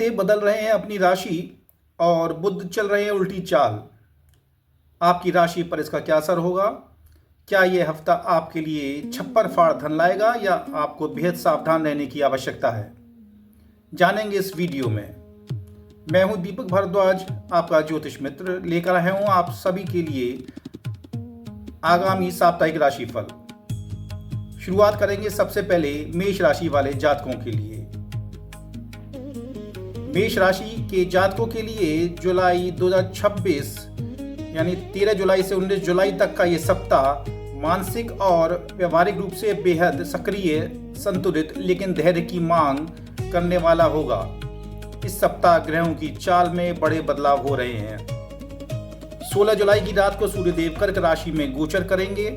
देव बदल रहे हैं अपनी राशि और बुध चल रहे हैं उल्टी चाल। आपकी राशि पर इसका क्या असर होगा? क्या ये हफ्ता आपके लिए छप्पर फाड़ धन लाएगा या आपको बेहद सावधान रहने की आवश्यकता है? जानेंगे इस वीडियो में। मैं हूं दीपक भारद्वाज, आपका ज्योतिष मित्र, लेकर आया हूं आप सभी के लिए आगामी साप्ताहिक राशिफल। शुरुआत करेंगे सबसे पहले मेष राशि वाले जातकों के लिए। मेष राशि के जातकों के लिए जुलाई 2026 यानी 13 जुलाई से 19 जुलाई तक का ये सप्ताह मानसिक और व्यवहारिक रूप से बेहद सक्रिय, संतुलित लेकिन धैर्य की मांग करने वाला होगा। इस सप्ताह ग्रहों की चाल में बड़े बदलाव हो रहे हैं। 16 जुलाई की रात को सूर्यदेव कर्क राशि में गोचर करेंगे।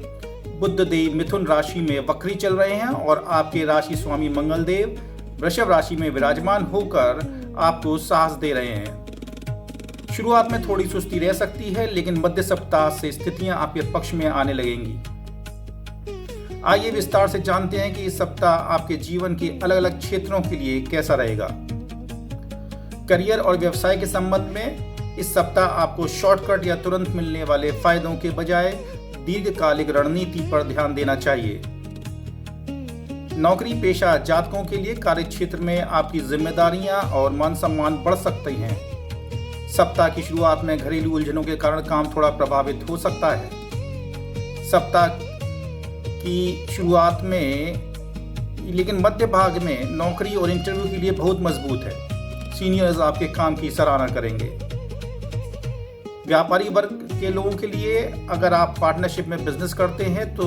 बुध देव मिथुन राशि में वक्री चल रहे हैं और आपके राशि स्वामी मंगल देव वृषभ राशि में विराजमान होकर आपको साहस दे रहे हैं। शुरुआत में थोड़ी सुस्ती रह सकती है, लेकिन मध्य सप्ताह से स्थितियां आपके पक्ष में आने लगेंगी। आइए विस्तार से जानते हैं कि इस सप्ताह आपके जीवन के अलग अलग क्षेत्रों के लिए कैसा रहेगा। करियर और व्यवसाय के संबंध में इस सप्ताह आपको शॉर्टकट या तुरंत मिलने वाले फायदों के बजाय दीर्घकालिक रणनीति पर ध्यान देना चाहिए। नौकरी पेशा जातकों के लिए कार्य क्षेत्र में आपकी जिम्मेदारियां और मान सम्मान बढ़ सकते हैं। सप्ताह की शुरुआत में घरेलू उलझनों के कारण काम थोड़ा प्रभावित हो सकता है। सप्ताह की शुरुआत में लेकिन मध्य भाग में नौकरी और इंटरव्यू के लिए बहुत मजबूत है। सीनियर्स आपके काम की सराहना करेंगे। व्यापारी वर्ग के लोगों के लिए अगर आप पार्टनरशिप में बिजनेस करते हैं तो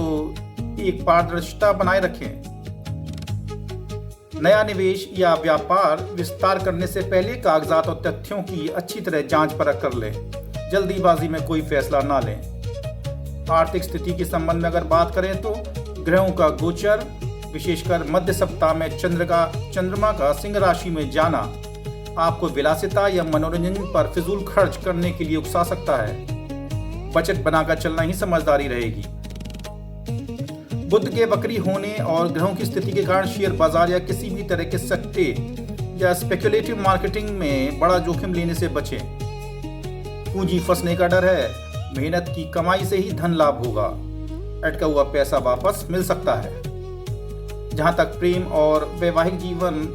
एक पारदर्शिता बनाए रखें। नया निवेश या व्यापार विस्तार करने से पहले कागजात और तथ्यों की अच्छी तरह जांच परख कर लें। जल्दीबाजी में कोई फैसला ना लें। आर्थिक स्थिति के संबंध में अगर बात करें तो ग्रहों का गोचर, विशेषकर मध्य सप्ताह में चंद्रमा का सिंह राशि में जाना आपको विलासिता या मनोरंजन पर फिजूल खर्च करने के लिए उकसा सकता है। बजट बनाकर चलना ही समझदारी रहेगी। बुध के वक्री होने और ग्रहों की स्थिति के कारण शेयर बाजार या किसी भी तरह के सट्टे या स्पेकुलेटिव मार्केटिंग में बड़ा जोखिम लेने से बचें। पूंजी फंसने का डर है। मेहनत की कमाई से ही धन लाभ होगा। अटका हुआ पैसा वापस मिल सकता है। जहां तक प्रेम और वैवाहिक जीवन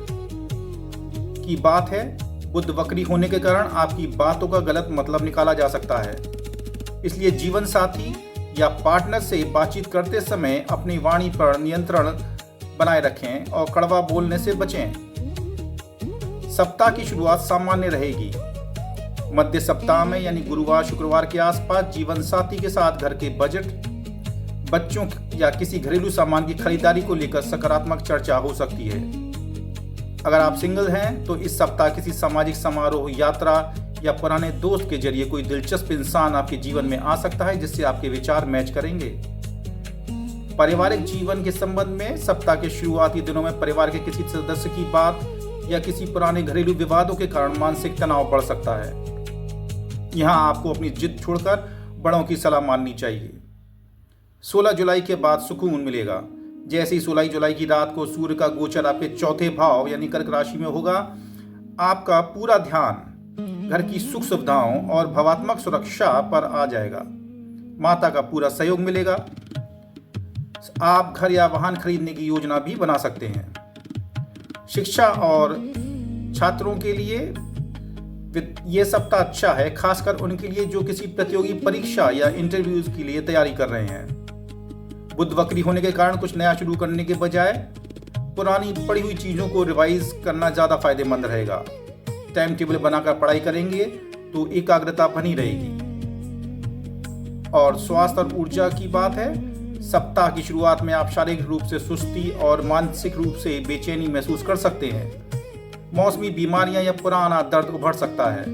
की बात है, बुध वक्री होने के कारण आपकी बातों का गलत मतलब निकाला जा सकता है। इसलिए जीवन साथी या पार्टनर से बातचीत करते समय अपनी वाणी पर नियंत्रण बनाए रखें और कड़वा बोलने से बचें। सप्ताह की शुरुआत सामान्य रहेगी। मध्य सप्ताह में यानी गुरुवार शुक्रवार के आसपास जीवन साथी के साथ घर के बजट, बच्चों या किसी घरेलू सामान की खरीदारी को लेकर सकारात्मक चर्चा हो सकती है। अगर आप सिंगल हैं तो इस सप्ताह किसी सामाजिक समारोह, यात्रा या पुराने दोस्त के जरिए कोई दिलचस्प इंसान आपके जीवन में आ सकता है जिससे आपके विचार मैच करेंगे। पारिवारिक जीवन के संबंध में सप्ताह के शुरुआती दिनों में परिवार के किसी सदस्य की बात या किसी पुराने घरेलू विवादों के कारण मानसिक तनाव बढ़ सकता है। यहां आपको अपनी जिद छोड़कर बड़ों की सलाह माननी चाहिए। 16 जुलाई के बाद सुकून मिलेगा। जैसे ही 16 जुलाई की रात को सूर्य का गोचर आपके चौथे भाव यानी कर्क राशि में होगा, आपका पूरा ध्यान घर की सुख सुविधाओं और भावात्मक सुरक्षा पर आ जाएगा। माता का पूरा सहयोग मिलेगा। आप घर या वाहन खरीदने की योजना भी बना सकते हैं। शिक्षा और छात्रों के लिए यह सप्ताह अच्छा है, खासकर उनके लिए जो किसी प्रतियोगी परीक्षा या इंटरव्यूज के लिए तैयारी कर रहे हैं। बुध वक्री होने के कारण कुछ नया शुरू करने के बजाय पुरानी पड़ी हुई चीजों को रिवाइज करना ज्यादा फायदेमंद रहेगा। टाइम टेबल बनाकर पढ़ाई करेंगे तो एकाग्रता बनी रहेगी। और स्वास्थ्य और ऊर्जा की बात है, सप्ताह की शुरुआत में आप शारीरिक रूप से सुस्ती और मानसिक रूप से बेचैनी महसूस कर सकते हैं। मौसमी बीमारियां या पुराना दर्द उभर सकता है।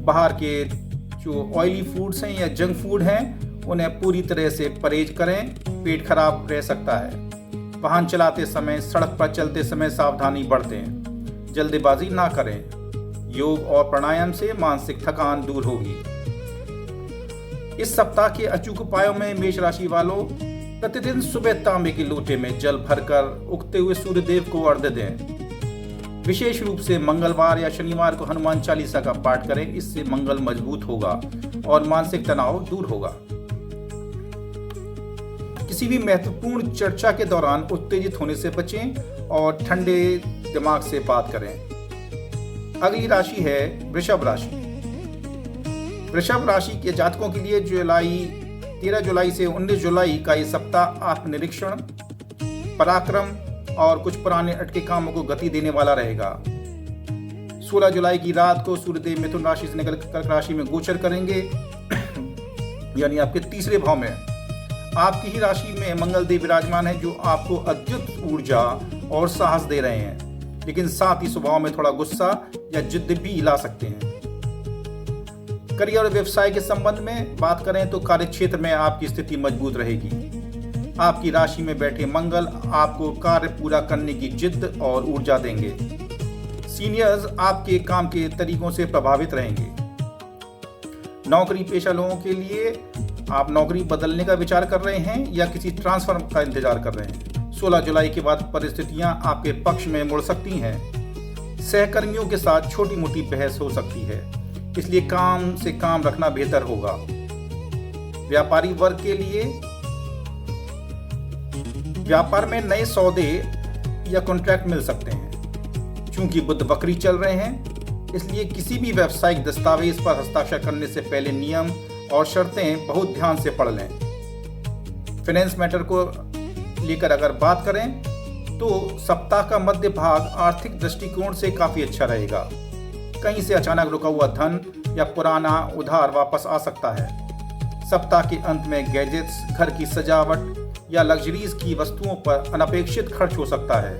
बाहर के जो ऑयली फूड्स हैं या जंक फूड हैं उन्हें पूरी तरह से परहेज करें। पेट खराब रह सकता है। वाहन चलाते समय, सड़क पर चलते समय सावधानी बरतें। जल्दबाजी ना करें। योग और प्राणायाम से मानसिक थकान दूर होगी। इस सप्ताह के अचूक उपायों में मेष राशि वालों प्रतिदिन सुबह तांबे के लोटे में जल भरकर उगते हुए सूर्य देव को अर्घ्य दें। विशेष रूप से मंगलवार या शनिवार को हनुमान चालीसा का पाठ करें। इससे मंगल मजबूत होगा और मानसिक तनाव दूर होगा। किसी भी महत्वपूर्ण चर्चा के दौरान उत्तेजित होने से बचें और ठंडे दिमाग से बात करें। अगली राशि है वृषभ राशि। वृषभ राशि के जातकों के लिए 13 जुलाई से 19 जुलाई का ये सप्ताह आत्मनिरीक्षण, पराक्रम और कुछ पुराने अटके कामों को गति देने वाला रहेगा। 16 जुलाई की रात को सूर्यदेव मिथुन राशि से निकल कर्क राशि में गोचर करेंगे, यानी आपके तीसरे भाव में। आपकी ही राशि में मंगल देव विराजमान है, जो आपको अद्भुत ऊर्जा और साहस दे रहे हैं, लेकिन साथ ही स्वभाव में थोड़ा गुस्सा या जिद्द भी ला सकते हैं। करियर और व्यवसाय के संबंध में बात करें तो कार्य क्षेत्र में आपकी स्थिति मजबूत रहेगी। आपकी राशि में बैठे मंगल आपको कार्य पूरा करने की जिद्द और ऊर्जा देंगे। सीनियर्स आपके काम के तरीकों से प्रभावित रहेंगे। नौकरी पेशा लोगों के लिए आप नौकरी बदलने का विचार कर रहे हैं या किसी ट्रांसफर का इंतजार कर रहे हैं। 16 जुलाई के बाद परिस्थितियां आपके पक्ष में मुड़ सकती हैं। सहकर्मियों के साथ छोटी मोटी बहस हो सकती है, इसलिए काम से काम रखना बेहतर होगा। व्यापारी वर्ग के लिए व्यापार में नए सौदे या कॉन्ट्रैक्ट मिल सकते हैं। चूंकि बुध वक्री चल रहे हैं, इसलिए किसी भी व्यावसायिक दस्तावेज पर हस्ताक्षर करने से पहले नियम और शर्तें बहुत ध्यान से पढ़ लें। फाइनेंस मैटर को लेकर अगर बात करें तो सप्ताह का मध्य भाग आर्थिक दृष्टिकोण से काफी अच्छा रहेगा। कहीं से अचानक रुका हुआ धन या पुराना उधार वापस आ सकता है। सप्ताह के अंत में गैजेट्स, घर की सजावट या लग्जरीज की वस्तुओं पर अनपेक्षित खर्च हो सकता है।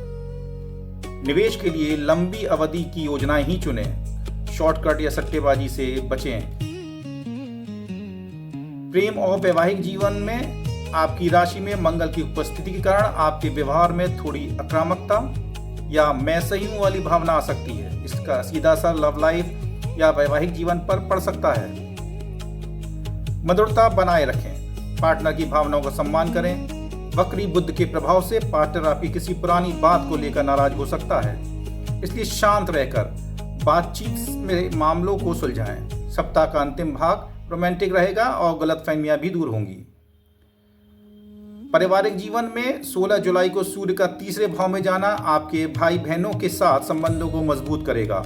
निवेश के लिए लंबी अवधि की योजनाएं ही चुनें। शॉर्टकट या सट्टेबाजी से बचें। प्रेम और वैवाहिक जीवन में आपकी राशि में मंगल की उपस्थिति के कारण आपके व्यवहार में थोड़ी आक्रामकता या मैं सही हूं वाली भावना आ सकती है। इसका सीधा असर लव लाइफ या वैवाहिक जीवन पर पड़ सकता है। मधुरता बनाए रखें। पार्टनर की भावनाओं का सम्मान करें। वक्री बुध के प्रभाव से पार्टनर आपकी किसी पुरानी बात को लेकर नाराज हो सकता है, इसलिए शांत रहकर बातचीत में मामलों को सुलझाएं। सप्ताह का अंतिम भाग रोमांटिक रहेगा और गलतफहमियां भी दूर होंगी। पारिवारिक जीवन में 16 जुलाई को सूर्य का तीसरे भाव में जाना आपके भाई बहनों के साथ संबंधों को मजबूत करेगा।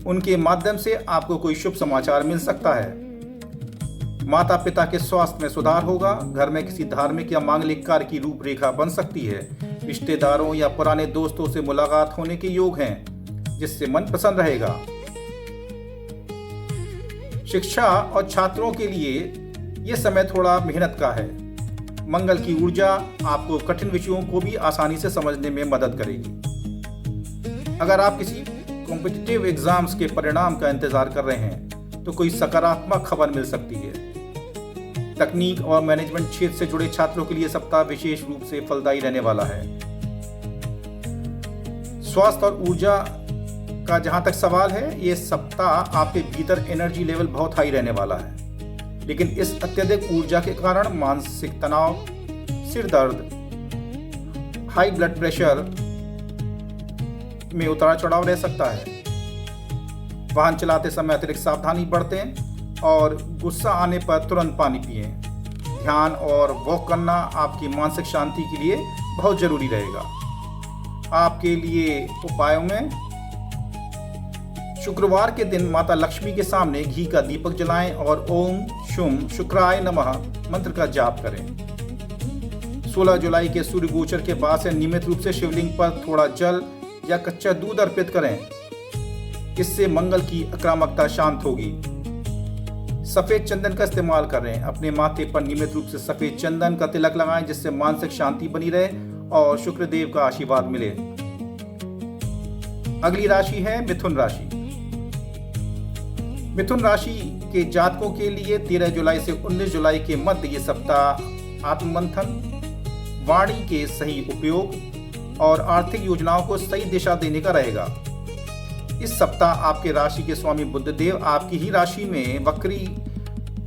उनके माध्यम से आपको कोई शुभ समाचार मिल सकता है। माता पिता के स्वास्थ्य में सुधार होगा। घर में किसी धार्मिक या मांगलिक कार्य की रूपरेखा बन सकती है। रिश्तेदारों या पुराने दोस्तों से मुलाकात होने के योग हैं, जिससे मन प्रसन्न रहेगा। शिक्षा और छात्रों के लिए यह समय थोड़ा मेहनत का है। मंगल की ऊर्जा आपको कठिन विषयों को भी आसानी से समझने में मदद करेगी। अगर आप किसी कॉम्पिटिटिव एग्जाम्स के परिणाम का इंतजार कर रहे हैं तो कोई सकारात्मक खबर मिल सकती है। तकनीक और मैनेजमेंट क्षेत्र से जुड़े छात्रों के लिए सप्ताह विशेष रूप से फलदायी रहने वाला है। स्वास्थ्य और ऊर्जा का जहां तक सवाल है, ये सप्ताह आपके भीतर एनर्जी लेवल बहुत हाई रहने वाला है, लेकिन इस अत्यधिक ऊर्जा के कारण मानसिक तनाव, सिर दर्द, हाई ब्लड प्रेशर में उतार चढ़ाव रह सकता है। वाहन चलाते समय अतिरिक्त सावधानी बरतें और गुस्सा आने पर तुरंत पानी पिएं। ध्यान और वॉक करना आपकी मानसिक शांति के लिए बहुत जरूरी रहेगा। आपके लिए उपायों में शुक्रवार के दिन माता लक्ष्मी के सामने घी का दीपक जलाएं और ओम शुम शुक्राय नमः मंत्र का जाप करें। 16 जुलाई के सूर्य गोचर के बाद से नियमित रूप से शिवलिंग पर थोड़ा जल या कच्चा दूध अर्पित करें। इससे मंगल की आक्रामकता शांत होगी। सफेद चंदन का इस्तेमाल करें। अपने माथे पर नियमित रूप से सफेद चंदन का तिलक लगाएं, जिससे मानसिक शांति बनी रहे और शुक्रदेव का आशीर्वाद मिले। अगली राशि है मिथुन राशि। मिथुन राशि के जातकों के लिए 13 जुलाई से 19 जुलाई के मध्य ये सप्ताह आत्ममंथन, वाणी के सही उपयोग और आर्थिक योजनाओं को सही दिशा देने का रहेगा। इस सप्ताह आपके राशि के स्वामी बुधदेव आपकी ही राशि में वक्री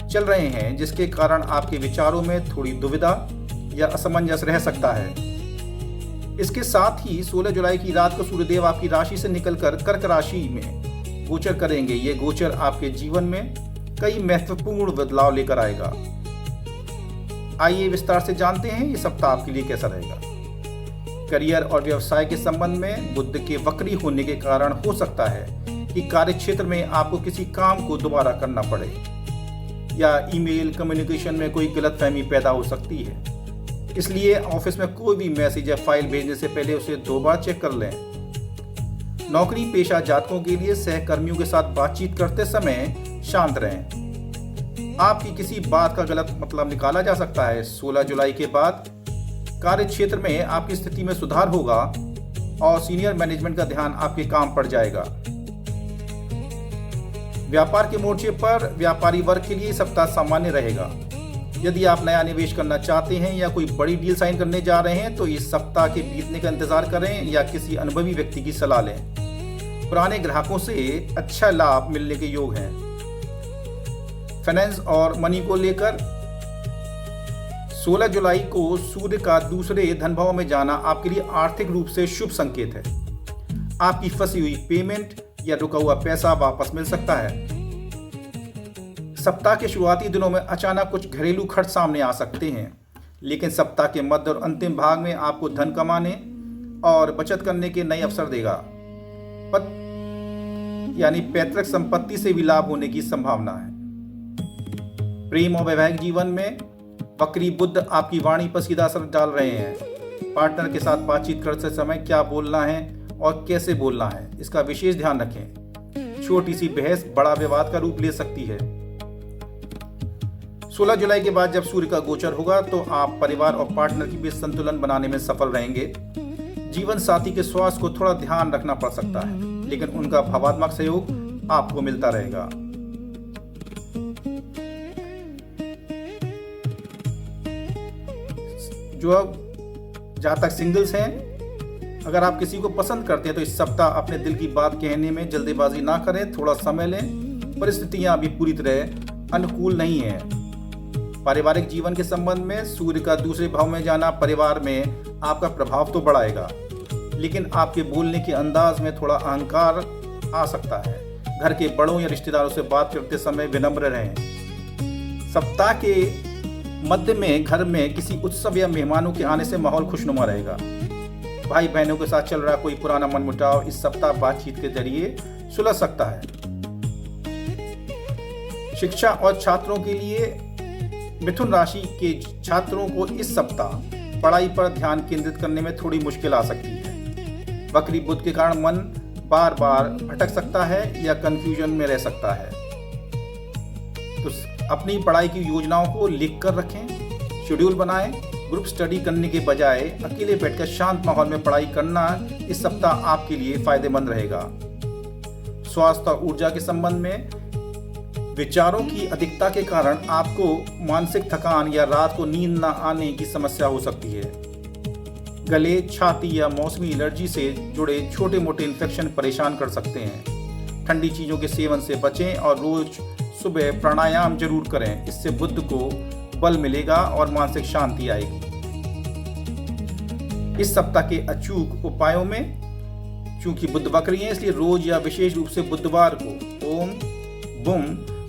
चल रहे हैं, जिसके कारण आपके विचारों में थोड़ी दुविधा या असमंजस रह सकता है। इसके साथ ही 16 जुलाई की रात को सूर्यदेव आपकी राशि से निकलकर कर्क राशि में गोचर करेंगे। ये गोचर आपके जीवन में कई महत्वपूर्ण बदलाव लेकर आएगा। आइए विस्तार से जानते हैं ये सप्ताह आपके लिए कैसा रहेगा। करियर और व्यवसाय के संबंध में बुध के वक्री होने के कारण हो सकता है कि कार्य क्षेत्र में आपको किसी काम को दोबारा करना पड़े या ईमेल कम्युनिकेशन में कोई गलतफहमी पैदा हो सकती है। इसलिए ऑफिस में कोई भी मैसेज या फाइल भेजने से पहले उसे 2 बार चेक कर लें। नौकरी पेशा जातकों के लिए सहकर्मियों के साथ बातचीत करते समय शांत रहें। आपकी किसी बात का गलत मतलब निकाला जा सकता है। 16 जुलाई के बाद कार्य क्षेत्र में आपकी स्थिति में सुधार होगा और सीनियर मैनेजमेंट का ध्यान आपके काम पर जाएगा। व्यापार के मोर्चे पर व्यापारी वर्ग के लिए सप्ताह सामान्य रहेगा। यदि आप नया निवेश करना चाहते हैं या कोई बड़ी डील साइन करने जा रहे हैं तो इस सप्ताह के बीतने का इंतजार करें या किसी अनुभवी व्यक्ति की सलाह लें। पुराने ग्राहकों से अच्छा लाभ मिलने के योग हैं। फाइनेंस और मनी को लेकर 16 जुलाई को सूर्य का दूसरे धन भाव में जाना आपके लिए आर्थिक रूप से शुभ संकेत है। आपकी फंसी हुई पेमेंट या रुका हुआ पैसा वापस मिल सकता है। सप्ताह के शुरुआती दिनों में अचानक कुछ घरेलू खर्च सामने आ सकते हैं, लेकिन सप्ताह के मध्य और अंतिम भाग में आपको धन कमाने और बचत करने के नए अवसर देगा। यानी पैतृक संपत्ति से भी लाभ होने की संभावना है। प्रेम और वैवाहिक जीवन में वक्री बुध आपकी वाणी पर सीधा असर डाल रहे हैं। पार्टनर के साथ बातचीत करते समय क्या बोलना है और कैसे बोलना है, इसका विशेष ध्यान रखें। छोटी सी बहस बड़ा विवाद का रूप ले सकती है। 16 जुलाई के बाद जब सूर्य का गोचर होगा तो आप परिवार और पार्टनर के बीच संतुलन बनाने में सफल रहेंगे। जीवन साथी के स्वास्थ्य को थोड़ा ध्यान रखना पड़ सकता है, लेकिन उनका भावात्मक सहयोग आपको मिलता रहेगा। जो जातक सिंगल्स हैं, अगर आप किसी को पसंद करते हैं तो इस सप्ताह अपने दिल की बात कहने में जल्दीबाजी ना करें, थोड़ा समय लें। परिस्थितियां अभी पूरी तरह अनुकूल नहीं है। पारिवारिक जीवन के संबंध में सूर्य का दूसरे भाव में जाना परिवार में आपका प्रभाव तो बढ़ाएगा, लेकिन आपके बोलने के अंदाज में थोड़ा अहंकार आ सकता है। घर के बड़ों या रिश्तेदारों से बात करते समय विनम्र रहें। सप्ताह के मध्य में घर में किसी उत्सव या मेहमानों के आने से माहौल खुशनुमा रहेगा। भाई बहनों के साथ चल रहा कोई पुराना मनमुटाव इस सप्ताह बातचीत के जरिए सुलझ सकता है। शिक्षा और छात्रों के लिए मिथुन राशि के छात्रों को इस सप्ताह पढ़ाई पर ध्यान केंद्रित करने में थोड़ी मुश्किल आ सकती है। वक्री बुध के कारण मन बार बार भटक सकता है या कंफ्यूजन में रह सकता है। तो अपनी पढ़ाई की योजनाओं को लिख कर रखें, शेड्यूल बनाएं। ग्रुप स्टडी करने के बजाय अकेले बैठकर शांत माहौल में पढ़ाई करना इस सप्ताह आपके लिए फायदेमंद रहेगा। स्वास्थ्य और ऊर्जा के संबंध में विचारों की अधिकता के कारण आपको मानसिक थकान या रात को नींद न आने की समस्या हो सकती है। गले, छाती या मौसमी एलर्जी से जुड़े छोटे मोटे इन्फेक्शन परेशान कर सकते हैं। ठंडी चीजों के सेवन से बचें और रोज सुबह प्राणायाम जरूर करें। इससे बुध को बल मिलेगा और मानसिक शांति आएगी। इस सप्ताह के अचूक उपायों में चूंकि बुध वक्री है, इसलिए रोज या विशेष रूप से बुधवार को ओम बुम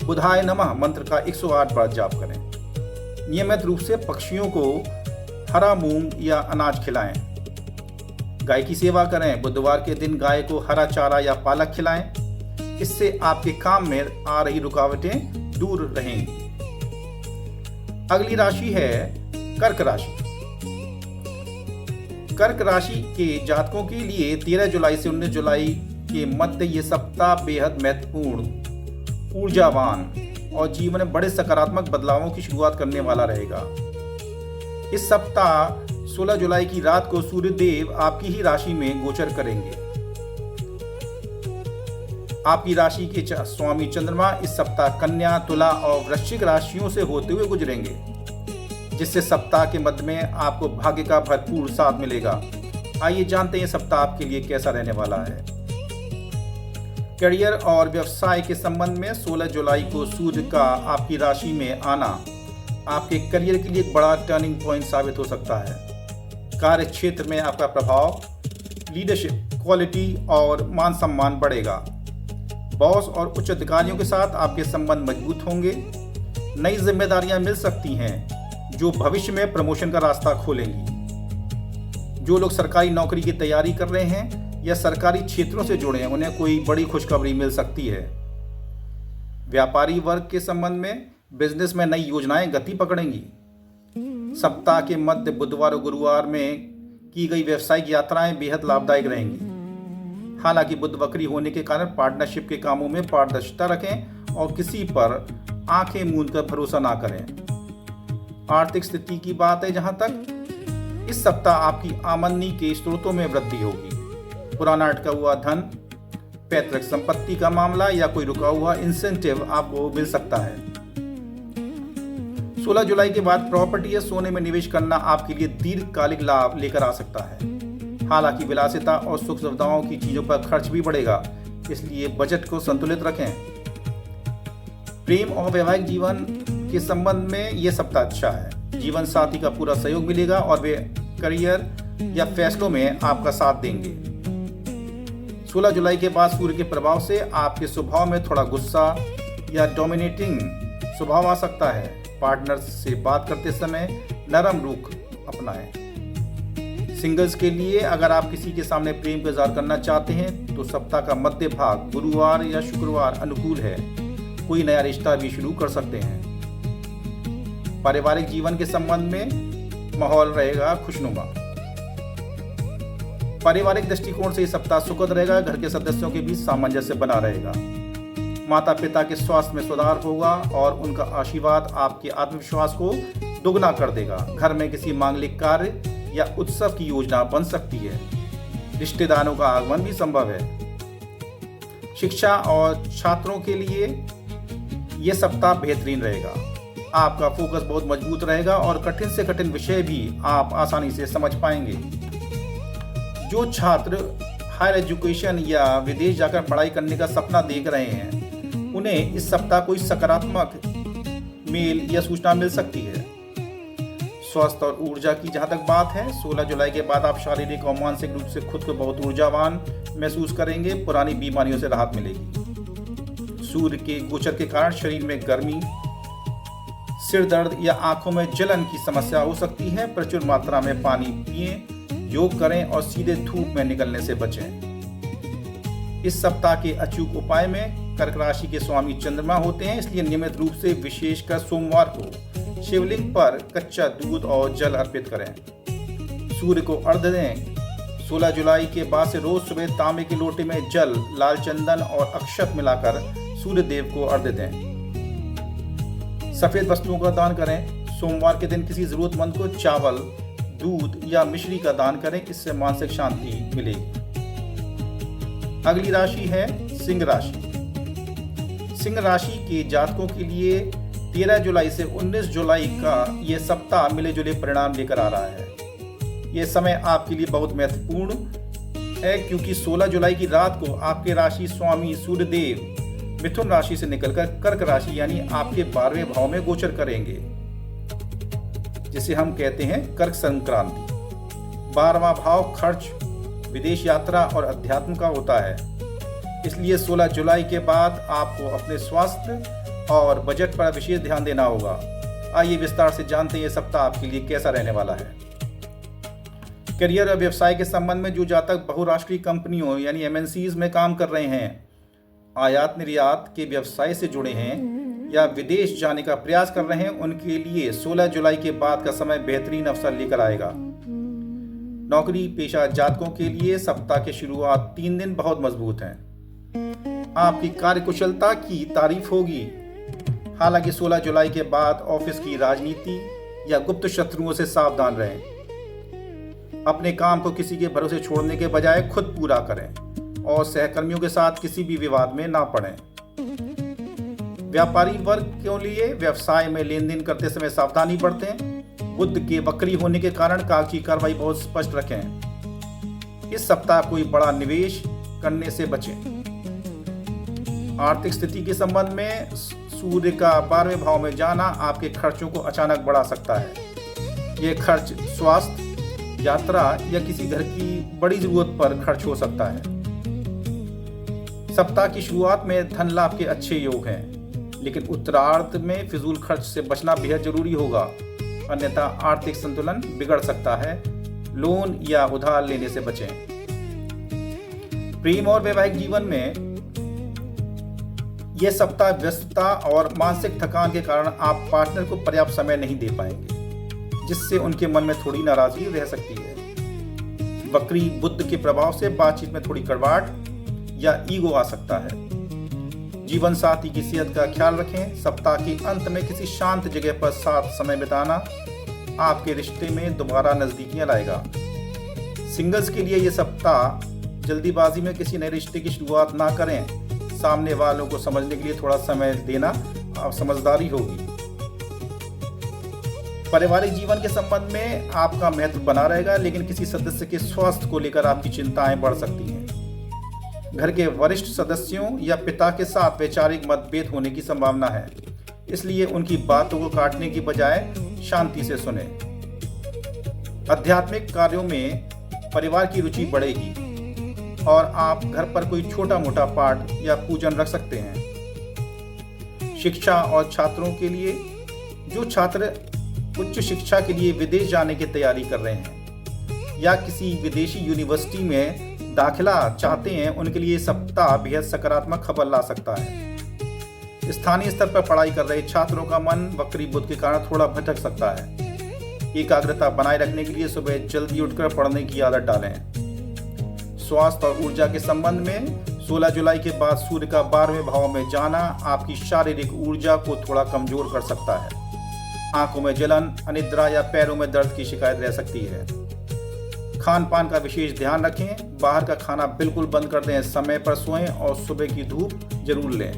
बुधाय नमः मंत्र का 108 बार जाप करें। नियमित रूप से पक्षियों को हरा मूंग या अनाज खिलाएं। गाय की सेवा करें। बुधवार के दिन गाय को हरा चारा या पालक खिलाएं। इससे आपके काम में आ रही रुकावटें दूर रहेंगी। अगली राशि है कर्क राशि। कर्क राशि के जातकों के लिए 13 जुलाई से 19 जुलाई के मध्य ये सप्ताह बेहद महत्वपूर्ण, ऊर्जावान और जीवन में बड़े सकारात्मक बदलावों की शुरुआत करने वाला रहेगा। इस सप्ताह 16 जुलाई की रात को सूर्यदेव आपकी ही राशि में गोचर करेंगे। आपकी राशि के स्वामी चंद्रमा इस सप्ताह कन्या, तुला और वृश्चिक राशियों से होते हुए गुजरेंगे, जिससे सप्ताह के मध्य में आपको भाग्य का भरपूर साथ मिलेगा। आइए जानते हैं सप्ताह आपके लिए कैसा रहने वाला है। करियर और व्यवसाय के संबंध में 16 जुलाई को सूर्य का आपकी राशि में आना आपके करियर के लिए एक बड़ा टर्निंग पॉइंट साबित हो सकता है। कार्य क्षेत्र में आपका प्रभाव, लीडरशिप क्वालिटी और मान सम्मान बढ़ेगा। बॉस और उच्च अधिकारियों के साथ आपके संबंध मजबूत होंगे। नई जिम्मेदारियां मिल सकती हैं जो भविष्य में प्रमोशन का रास्ता खोलेंगी। जो लोग सरकारी नौकरी की तैयारी कर रहे हैं या सरकारी क्षेत्रों से जुड़े हैं, उन्हें कोई बड़ी खुशखबरी मिल सकती है। व्यापारी वर्ग के संबंध में बिजनेस में नई योजनाएं गति पकड़ेंगी। सप्ताह के मध्य बुधवार और गुरुवार में की गई व्यावसायिक यात्राएं बेहद लाभदायक रहेंगी। हालांकि बुध वक्री होने के कारण पार्टनरशिप के कामों में पारदर्शिता रखें और किसी पर आंखें मूंद कर भरोसा ना करें। आर्थिक स्थिति की बात है जहां तक, इस सप्ताह आपकी आमदनी के स्रोतों में वृद्धि होगी। पुराना अटका हुआ धन, पैतृक संपत्ति का मामला या कोई रुका हुआ इंसेंटिव आपको मिल सकता है। 16 जुलाई के बाद प्रॉपर्टी या सोने में निवेश करना आपके लिए दीर्घकालिक लाभ लेकर आ सकता है। हालांकि विलासिता और सुख सुविधाओं की चीजों पर खर्च भी बढ़ेगा, इसलिए बजट को संतुलित रखें। प्रेम और वैवाहिक जीवन के संबंध में यह सप्ताह अच्छा है। जीवन साथी का पूरा सहयोग मिलेगा और वे करियर या फैसलों में आपका साथ देंगे। 16 जुलाई के बाद सूर्य के प्रभाव से आपके स्वभाव में थोड़ा गुस्सा या डोमिनेटिंग स्वभाव आ सकता है। पार्टनर से बात करते समय नरम रुख अपनाएं। सिंगल्स के लिए अगर आप किसी के सामने प्रेम का इजहार करना चाहते हैं तो सप्ताह का मध्य भाग गुरुवार या शुक्रवार अनुकूल है। कोई नया रिश्ता भी शुरू कर सकते हैं। पारिवारिक जीवन के संबंध में माहौल रहेगा खुशनुमा। पारिवारिक दृष्टिकोण से इस सप्ताह सुखद रहेगा। घर के सदस्यों के बीच सामंजस्य बना रहेगा। माता पिता के स्वास्थ्य में सुधार होगा और उनका आशीर्वाद आपके आत्मविश्वास को दुगना कर देगा। घर में किसी मांगलिक कार्य या उत्सव की योजना बन सकती है। रिश्तेदारों का आगमन भी संभव है। शिक्षा और छात्रों के लिए यह सप्ताह बेहतरीन रहेगा। आपका फोकस बहुत मजबूत रहेगा और कठिन से कठिन विषय भी आप आसानी से समझ पाएंगे। जो छात्र हायर एजुकेशन या विदेश जाकर पढ़ाई करने का सपना देख रहे हैं, उन्हें इस सप्ताह कोई सकारात्मक मेल या सूचना मिल सकती है। स्वास्थ्य और ऊर्जा की जहां तक बात है, 16 जुलाई के बाद आप शारीरिक और मानसिक रूप से खुद को बहुत ऊर्जावान महसूस करेंगे। पुरानी बीमारियों से राहत मिलेगी। सूर्य के गोचर के कारण शरीर में गर्मी, सिर दर्द या आंखों में जलन की समस्या हो सकती है। प्रचुर मात्रा में पानी पिएं, योग करें और सीधे धूप में निकलने से बचें। इस सप्ताह के अचूक उपाय में कर्क राशि के स्वामी चंद्रमा होते हैं, इसलिए नियमित रूप से विशेषकर सोमवार को शिवलिंग पर कच्चा दूध और जल अर्पित करें। सूर्य को अर्घ्य दें। 16 जुलाई के बाद से रोज सुबह तांबे के लोटे में जल, लाल चंदन और अक्षत मिलाकर सूर्य देव को अर्घ्य दें। सफेद वस्तुओं का दान करें। सोमवार के दिन किसी जरूरतमंद को चावल, दूध या मिश्री का दान करें, इससे मानसिक शांति मिलेगी। अगली राशि है सिंह राशि। सिंह राशि के जातकों के लिए 13 जुलाई से 19 जुलाई का यह सप्ताह मिले जुले परिणाम लेकर आ रहा है। यह समय आपके लिए बहुत महत्वपूर्ण है क्योंकि 16 जुलाई की रात को आपके राशि स्वामी सूर्यदेव मिथुन राशि से निकलकर कर्क राशि यानी आपके 12वें भाव में गोचर करेंगे, जिसे हम कहते हैं कर्क संक्रांति। 12वां भाव खर्च, विदेश यात्रा और अध्यात्म का होता है। इसलिए 16 जुलाई के बाद आपको अपने स्वास्थ्य और बजट पर विशेष ध्यान देना होगा। आइए विस्तार से जानते हैं ये सप्ताह आपके लिए कैसा रहने वाला है। करियर और व्यवसाय के संबंध में जो जातक बहुराष्ट्रीय कंपनियों यानी MNCs में काम कर रहे हैं, आयात निर्यात के व्यवसाय से जुड़े हैं या विदेश जाने का प्रयास कर रहे हैं, उनके लिए 16 जुलाई के बाद का समय बेहतरीन अवसर लेकर आएगा। नौकरी पेशा जातकों के लिए सप्ताह के शुरुआत 3 दिन बहुत मजबूत हैं। आपकी कार्यकुशलता की तारीफ होगी। हालांकि 16 जुलाई के बाद ऑफिस की राजनीति या गुप्त शत्रुओं से सावधान रहें। अपने काम को किसी के भरोसे छोड़ने के बजाय खुद पूरा करें और सहकर्मियों के साथ किसी भी विवाद में ना पड़ें। व्यापारी वर्ग के लिए व्यवसाय में लेन देन करते समय सावधानी बरतें। बुध के वक्री होने के कारण कागजी कार्रवाई बहुत स्पष्ट रखें। इस सप्ताह कोई बड़ा निवेश करने से बचें। आर्थिक स्थिति के संबंध में सूर्य का 12वें भाव में जाना आपके खर्चों को अचानक बढ़ा सकता है। ये खर्च स्वास्थ्य, यात्रा या किसी घर की बड़ी जरूरत पर खर्च हो सकता है। सप्ताह की शुरुआत में धन लाभ के अच्छे योग हैं, लेकिन उत्तरार्ध में फिजूल खर्च से बचना बेहद जरूरी होगा, अन्यथा आर्थिक संतुलन बिगड़ सकता है। लोन या उधार लेने से बचें। प्रेम और वैवाहिक जीवन में यह सप्ताह व्यस्तता और मानसिक थकान के कारण आप पार्टनर को पर्याप्त समय नहीं दे पाएंगे, जिससे उनके मन में थोड़ी नाराजगी रह सकती है। वक्री बुध के प्रभाव से बातचीत में थोड़ी कड़वाहट या ईगो आ सकता है। जीवन साथी की सेहत का ख्याल रखें। सप्ताह के अंत में किसी शांत जगह पर साथ समय बिताना आपके रिश्ते में दोबारा नजदीकियां लाएगा। सिंगल्स के लिए यह सप्ताह जल्दीबाजी में किसी नए रिश्ते की शुरुआत ना करें। सामने वालों को समझने के लिए थोड़ा समय देना समझदारी होगी। पारिवारिक जीवन के संबंध में आपका महत्व बना रहेगा, लेकिन किसी सदस्य के स्वास्थ्य को लेकर आपकी चिंताएं बढ़ सकती हैं। घर के वरिष्ठ सदस्यों या पिता के साथ वैचारिक मतभेद होने की संभावना है, इसलिए उनकी बातों को काटने की बजाय शांति से सुनें। आध्यात्मिक कार्यों में परिवार की रुचि बढ़ेगी और आप घर पर कोई छोटा मोटा पाठ या पूजन रख सकते हैं। शिक्षा और छात्रों के लिए, जो छात्र उच्च शिक्षा के लिए विदेश जाने की तैयारी कर रहे हैं या किसी विदेशी यूनिवर्सिटी में दाखिला चाहते हैं, उनके लिए सप्ताह बेहद सकारात्मक खबर ला सकता है। स्थानीय स्तर पर पढ़ाई कर रहे छात्रों का मन वक्री बुध के कारण थोड़ा भटक सकता है। एकाग्रता बनाए रखने के लिए सुबह जल्दी उठकर पढ़ने की आदत डालें। स्वास्थ्य और ऊर्जा के संबंध में 16 जुलाई के बाद सूर्य का 12वें भाव में जाना आपकी शारीरिक ऊर्जा को थोड़ा कमजोर कर सकता है। आंखों में जलन, अनिद्रा या पैरों में दर्द की शिकायत रह सकती है। खान पान का विशेष ध्यान रखें। बाहर का खाना बिल्कुल बंद कर दें। समय पर सोएं और सुबह की धूप जरूर लें,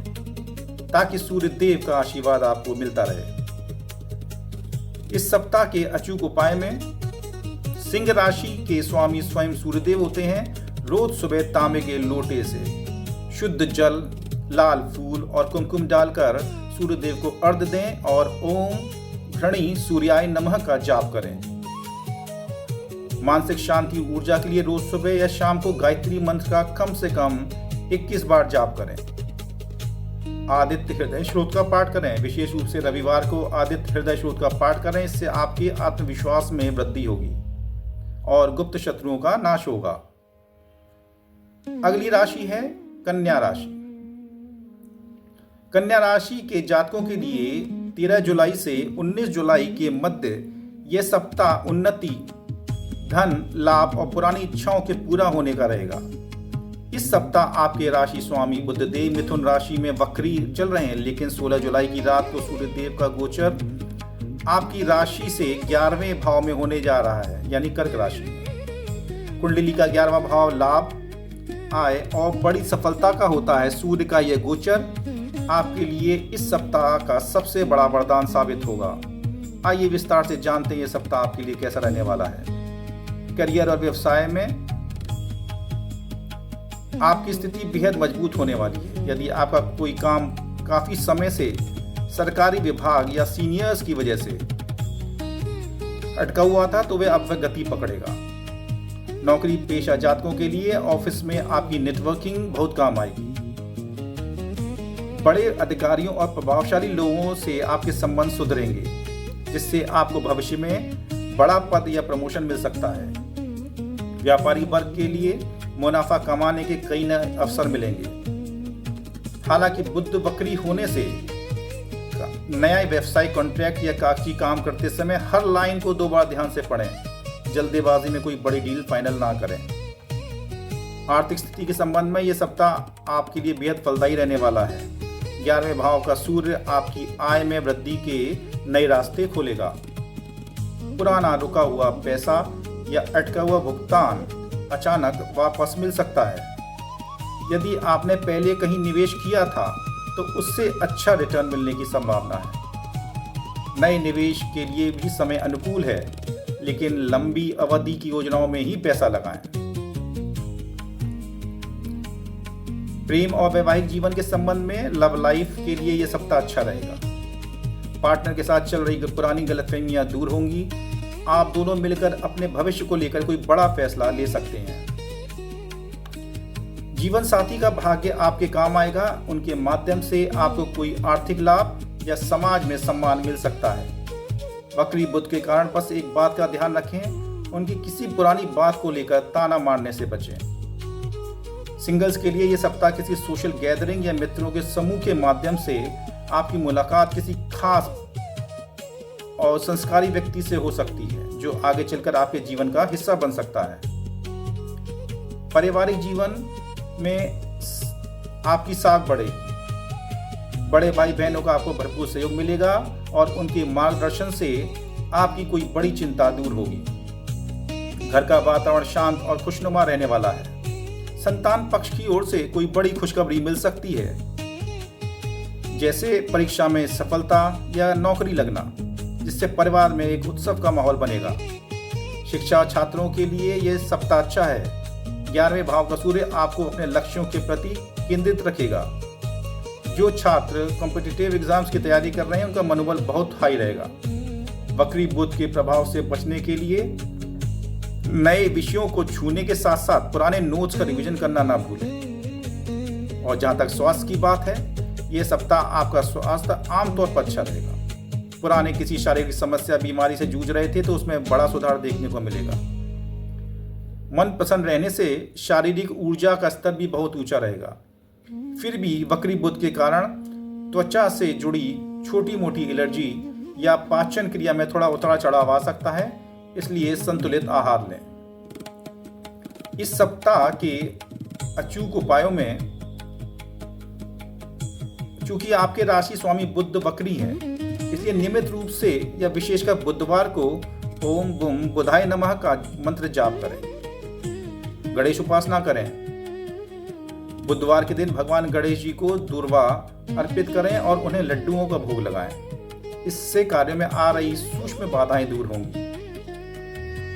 ताकि सूर्य देव का आशीर्वाद आपको मिलता रहे। इस सप्ताह के अचूक उपाय में सिंह राशि के स्वामी स्वयं सूर्यदेव होते हैं। रोज सुबह तांबे के लोटे से शुद्ध जल, लाल फूल और कुमकुम डालकर सूर्यदेव को अर्घ्य दें और ओम घृणी सूर्याय नमः का जाप करें। मानसिक शांति ऊर्जा के लिए रोज सुबह या शाम को गायत्री मंत्र का कम से कम 21 बार जाप करें। आदित्य हृदय श्लोक का पाठ करें। विशेष रूप से रविवार को आदित्य हृदय श्लोक का पाठ करें। इससे आपके आत्मविश्वास में वृद्धि होगी और गुप्त शत्रुओं का नाश होगा। अगली राशि है कन्या राशि। कन्या राशि के जातकों के लिए 13 जुलाई से 19 जुलाई के मध्य यह सप्ताह उन्नति, धन लाभ और पुरानी इच्छाओं के पूरा होने का रहेगा। इस सप्ताह आपके राशि स्वामी बुधदेव मिथुन राशि में वक्री चल रहे हैं, लेकिन 16 जुलाई की रात को सूर्यदेव का गोचर आपकी राशि से 11वें भाव में होने जा रहा है, यानी कर्क राशि में। कुंडली का 11वां भाव लाभ, आय और बड़ी सफलता का होता है। सूर्य का यह गोचर आपके लिए इस सप्ताह का सबसे बड़ा वरदान साबित होगा। आइए विस्तार से जानते हैं यह सप्ताह आपके लिए कैसा रहने वाला है। करियर और व्यवसाय में आपकी स्थिति बेहद मजबूत होने वाली है। यदि आपका कोई काम काफी समय से सरकारी विभाग या सीनियर्स की वजह से अटका हुआ था, तो वह अब गति पकड़ेगा। नौकरी पेशा जातकों के लिए ऑफिस में आपकी नेटवर्किंग बहुत काम आएगी। बड़े अधिकारियों और प्रभावशाली लोगों से आपके संबंध सुधरेंगे, जिससे आपको भविष्य में बड़ा पद या प्रमोशन मिल सकता है। व्यापारी वर्ग के लिए मुनाफा कमाने के कई नए अवसर मिलेंगे। हालांकि बुध वक्री होने से नया व्यवसायिक कॉन्ट्रैक्ट या कागजी काम करते समय हर लाइन को 2 बार ध्यान से पढ़ें। जल्दबाजी में कोई बड़ी डील फाइनल ना करें। आर्थिक स्थिति के संबंध में यह सप्ताह आपके लिए बेहद फलदायी रहने वाला है। 11वें भाव का सूर्य आपकी आय में वृद्धि के नए रास्ते खोलेगा। पुराना रुका हुआ पैसा या अटका हुआ भुगतान अचानक वापस मिल सकता है। यदि आपने पहले कहीं निवेश किया था तो उससे अच्छा रिटर्न मिलने की संभावना है। नए निवेश के लिए भी समय अनुकूल है, लेकिन लंबी अवधि की योजनाओं में ही पैसा लगाएं। प्रेम और वैवाहिक जीवन के संबंध में लव लाइफ के लिए यह सप्ताह अच्छा रहेगा। पार्टनर के साथ चल रही पुरानी गलतफहमियां दूर होंगी। आप दोनों मिलकर अपने भविष्य को लेकर कोई बड़ा फैसला ले सकते हैं। जीवन साथी का भाग्य आपके काम आएगा। उनके माध्यम से आपको कोई आर्थिक लाभ या समाज में सम्मान मिल सकता है। वक्री बुध के कारण बस एक बात का ध्यान रखें, उनकी किसी पुरानी बात को लेकर ताना मारने से बचें। सिंगल्स के लिए यह सप्ताह किसी सोशल गैदरिंग या मित्रों के समूह के माध्यम से आपकी मुलाकात किसी खास और संस्कारी व्यक्ति से हो सकती है, जो आगे चलकर आपके जीवन का हिस्सा बन सकता है। पारिवारिक जीवन में आपकी साख बढ़ेगी। बड़े भाई बहनों का आपको भरपूर सहयोग मिलेगा और उनके मार्गदर्शन से आपकी कोई बड़ी चिंता दूर होगी। घर का वातावरण शांत और खुशनुमा रहने वाला है। संतान पक्ष की ओर से कोई बड़ी खुशखबरी मिल सकती है, जैसे परीक्षा में सफलता या नौकरी लगना, जिससे परिवार में एक उत्सव का माहौल बनेगा। शिक्षा छात्रों के लिए यह सप्ताह अच्छा है। 11वें भाव का सूर्य आपको अपने लक्ष्यों के प्रति केंद्रित रखेगा। जो छात्र कॉम्पिटिटिव एग्जाम्स की तैयारी कर रहे हैं, उनका मनोबल बहुत हाई रहेगा। वक्री बुध के प्रभाव से बचने के लिए नए विषयों को छूने के साथ साथ पुराने नोट्स का रिवीजन करना ना भूलें। और जहां तक स्वास्थ्य की बात है, यह सप्ताह आपका स्वास्थ्य आमतौर पर अच्छा रहेगा। पुराने किसी शारीरिक समस्या बीमारी से जूझ रहे थे तो उसमें बड़ा सुधार देखने को मिलेगा। मन प्रसन्न रहने से शारीरिक ऊर्जा का स्तर भी बहुत ऊंचा रहेगा। फिर भी वक्री बुध के कारण त्वचा से जुड़ी छोटी मोटी एलर्जी या पाचन क्रिया में थोड़ा उतार चढ़ाव आ सकता है, इसलिए संतुलित आहार लें। इस सप्ताह के अचूक उपायों में, चूंकि आपके राशि स्वामी बुध वक्री है, इसलिए नियमित रूप से या विशेषकर बुधवार को ओम बुम बुधाय नमः का मंत्र जाप करें। गणेश उपासना करें। बुधवार के दिन भगवान गणेश जी को दूर्वा अर्पित करें और उन्हें लड्डुओं का भोग लगाएं। इससे कार्य में आ रही सूक्ष्म बाधाएं दूर होंगी।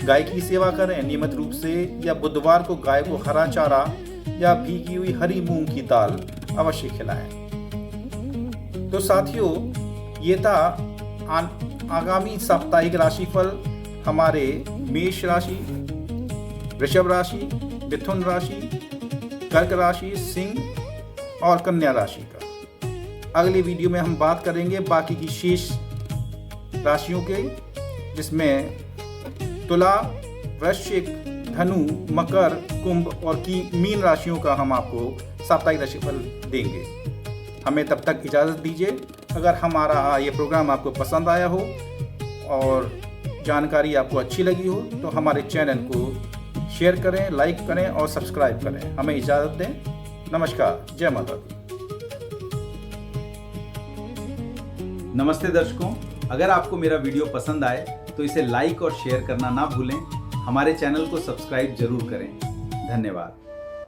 गाय की सेवा करें नियमित रूप से, या बुधवार को गाय को हरा चारा या भीगी हुई हरी मूंग की दाल अवश्य खिलाएं। तो साथियों, ये था आगामी साप्ताहिक राशिफल हमारे मेष राशि, वृषभ राशि, मिथुन राशि, कर्क राशि, सिंह और कन्या राशि का। अगले वीडियो में हम बात करेंगे बाकी की शेष राशियों के, जिसमें तुला, वृश्चिक, धनु, मकर, कुंभ और की मीन राशियों का हम आपको साप्ताहिक राशिफल देंगे। हमें तब तक इजाज़त दीजिए। अगर हमारा ये प्रोग्राम आपको पसंद आया हो और जानकारी आपको अच्छी लगी हो तो हमारे चैनल को शेयर करें, लाइक करें और सब्सक्राइब करें। हमें इजाज़त दें। नमस्कार। जय माता दी। नमस्ते दर्शकों, अगर आपको मेरा वीडियो पसंद आए तो इसे लाइक और शेयर करना ना भूलें। हमारे चैनल को सब्सक्राइब जरूर करें। धन्यवाद।